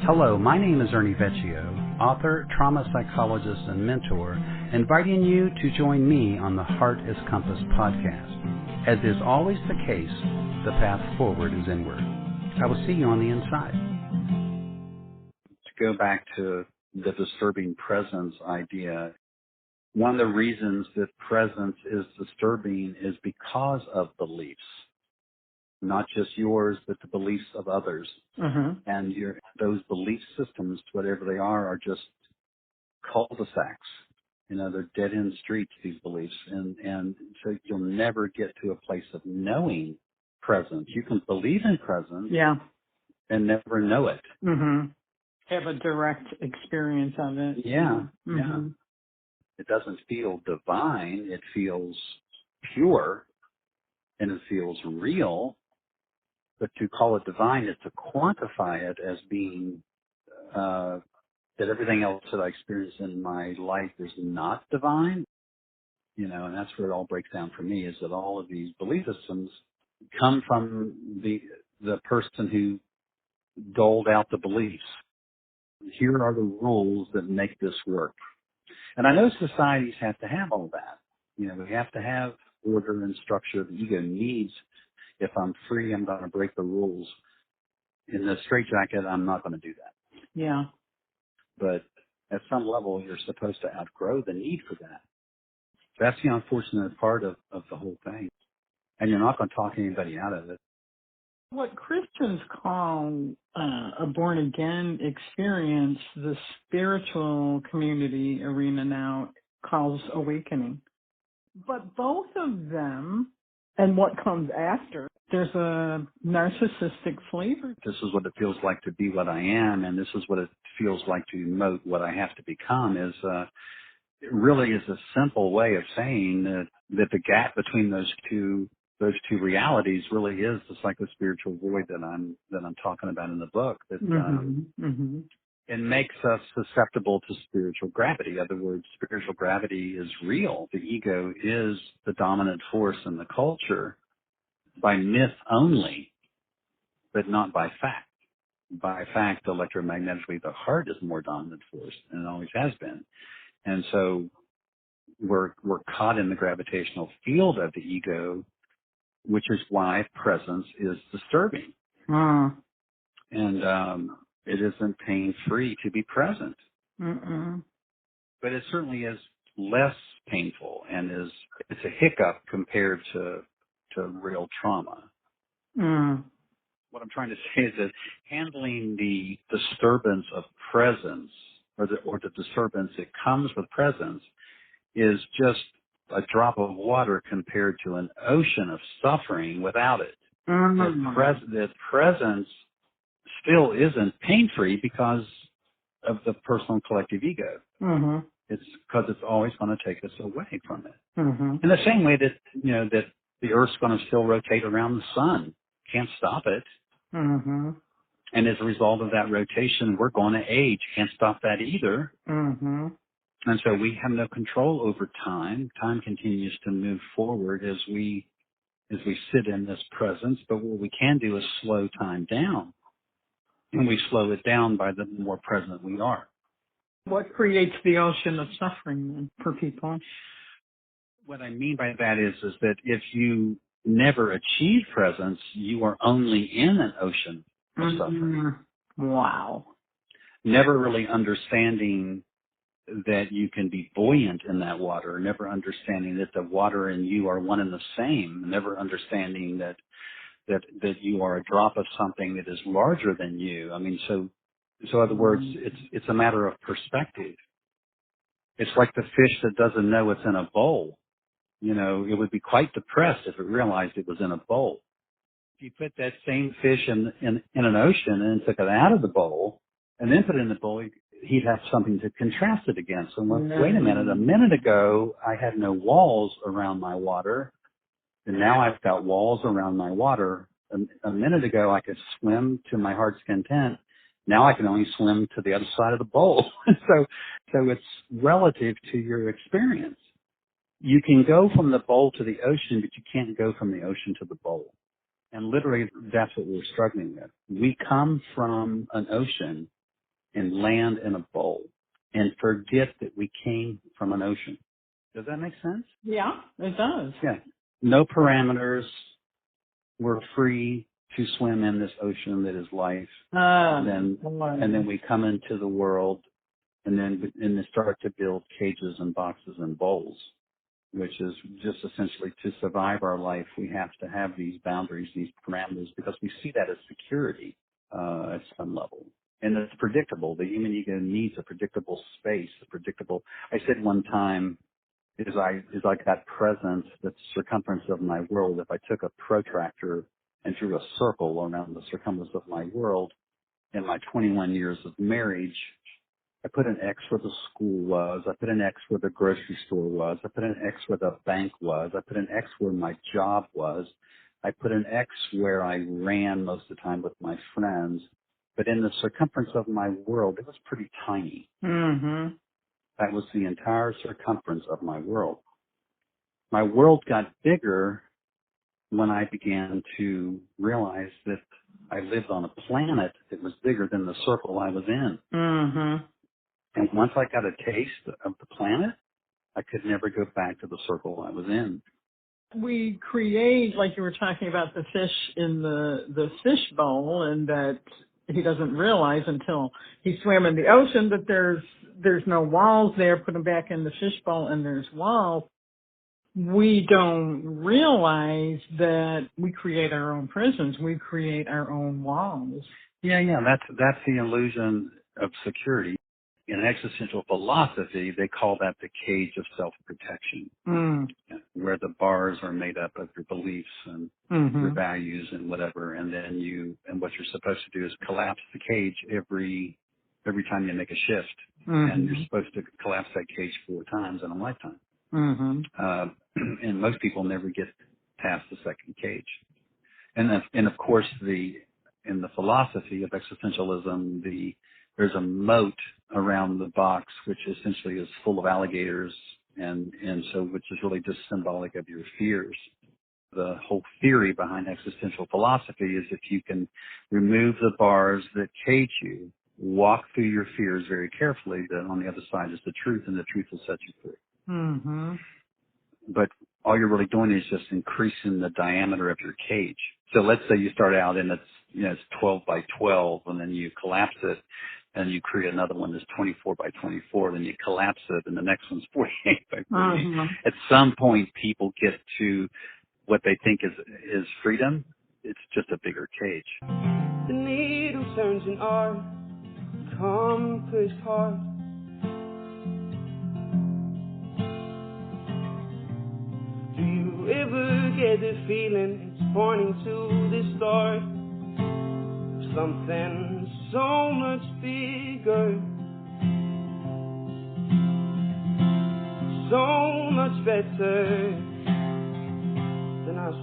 Hello, my name is Ernie Vecchio, author, trauma psychologist, and mentor, inviting you to join me on the Heart is Compass podcast. As is always the case, the path forward is inward. I will see you on the inside. To go back to the disturbing presence idea, one of the reasons that presence is disturbing is because of beliefs. Not just yours, but the beliefs of others. Mm-hmm. And those belief systems, whatever they are just cul-de-sacs. You know, they're dead-end streets, these beliefs. And so you'll never get to a place of knowing presence. You can believe in presence and never know it. Mm-hmm. Have a direct experience of it. Yeah. Mm-hmm. Yeah. It doesn't feel divine. It feels pure and it feels real. But to call it divine is to quantify it as being that everything else that I experience in my life is not divine. You know, and that's where it all breaks down for me, is that all of these belief systems come from the person who doled out the beliefs. Here are the rules that make this work. And I know societies have to have all that. You know, we have to have order and structure. The ego needs. If I'm free, I'm going to break the rules. In the straitjacket, I'm not going to do that. Yeah. But at some level, you're supposed to outgrow the need for that. That's the unfortunate part of the whole thing. And you're not going to talk anybody out of it. What Christians call a born-again experience, the spiritual community arena now calls awakening. But both of them, and what comes after, there's a narcissistic flavor. This is what it feels like to be what I am, and this is what it feels like to emote what I have to become. It really is a simple way of saying that the gap between those two realities really is the psychospiritual void that I'm talking about in the book. That it makes us susceptible to spiritual gravity. In other words, spiritual gravity is real. The ego is the dominant force in the culture by myth only, but not by fact. By fact, electromagnetically, the heart is the more dominant force, and it always has been. And so we're caught in the gravitational field of the ego, which is why presence is disturbing. And it isn't pain-free to be present. But it certainly is less painful, and it's a hiccup compared to real trauma. What I'm trying to say is that handling the disturbance of presence, or the disturbance that comes with presence, is just a drop of water compared to an ocean of suffering without it. The presence still isn't pain-free because of the personal and collective ego. It's because it's always going to take us away from it. In the same way that the Earth's going to still rotate around the sun. Can't stop it. And as a result of that rotation, we're going to age. Can't stop that either. And so we have no control over time. Time continues to move forward as we sit in this presence. But what we can do is slow time down. And we slow it down by the more present we are. What creates the ocean of suffering then for people? What I mean by that is that if you never achieve presence, you are only in an ocean of suffering. Wow. Never really understanding that you can be buoyant in that water, never understanding that the water and you are one and the same, never understanding that you are a drop of something that is larger than you. I mean, so in other words, it's a matter of perspective. It's like the fish that doesn't know it's in a bowl. You know, it would be quite depressed if it realized it was in a bowl. If you put that same fish in an ocean and took it out of the bowl and then put it in the bowl, he'd have something to contrast it against. So wait a minute ago I had no walls around my water, and now I've got walls around my water. A minute ago I could swim to my heart's content. Now I can only swim to the other side of the bowl. So it's relative to your experience. You can go from the bowl to the ocean, but you can't go from the ocean to the bowl. And literally, that's what we're struggling with. We come from an ocean, and land in a bowl and forget that we came from an ocean. Does that make sense? Yeah, it does. Yeah. No parameters. We're free to swim in this ocean that is life. And then we come into the world and then start to build cages and boxes and bowls, which is just essentially to survive our life, we have to have these boundaries, these parameters, because we see that as security at some level. And it's predictable. The human ego needs a predictable space, I said one time, as I got present, the circumference of my world, if I took a protractor and drew a circle around the circumference of my world in my 21 years of marriage, I put an X where the school was. I put an X where the grocery store was. I put an X where the bank was. I put an X where my job was. I put an X where I ran most of the time with my friends. But in the circumference of my world, it was pretty tiny. Mm-hmm. That was the entire circumference of my world. My world got bigger when I began to realize that I lived on a planet that was bigger than the circle I was in. Mm-hmm. And once I got a taste of the planet, I could never go back to the circle I was in. We create, like you were talking about the fish in the fishbowl, and that he doesn't realize until he swam in the ocean that there's no walls there. Put him back in the fishbowl and there's walls. We don't realize that we create our own prisons. We create our own walls. Yeah. That's the illusion of security. In existential philosophy, they call that the cage of self-protection, where the bars are made up of your beliefs and your values and whatever, and then what you're supposed to do is collapse the cage every time you make a shift, and you're supposed to collapse that cage 4 times in a lifetime. And most people never get past the second cage. And of course, in the philosophy of existentialism, there's a moat around the box, which essentially is full of alligators, and so which is really just symbolic of your fears. The whole theory behind existential philosophy is if you can remove the bars that cage you, walk through your fears very carefully, then on the other side is the truth, and the truth will set you free. But all you're really doing is just increasing the diameter of your cage. So let's say you start out and it's 12 by 12, and then you collapse it, and you create another one that's 24 by 24, then you collapse it, and the next one's 48 by 48. At some point, people get to what they think is freedom. It's just a bigger cage. The needle turns in art, compass heart. Do you ever get the feeling it's pointing to the start of something so much bigger, so much better than us?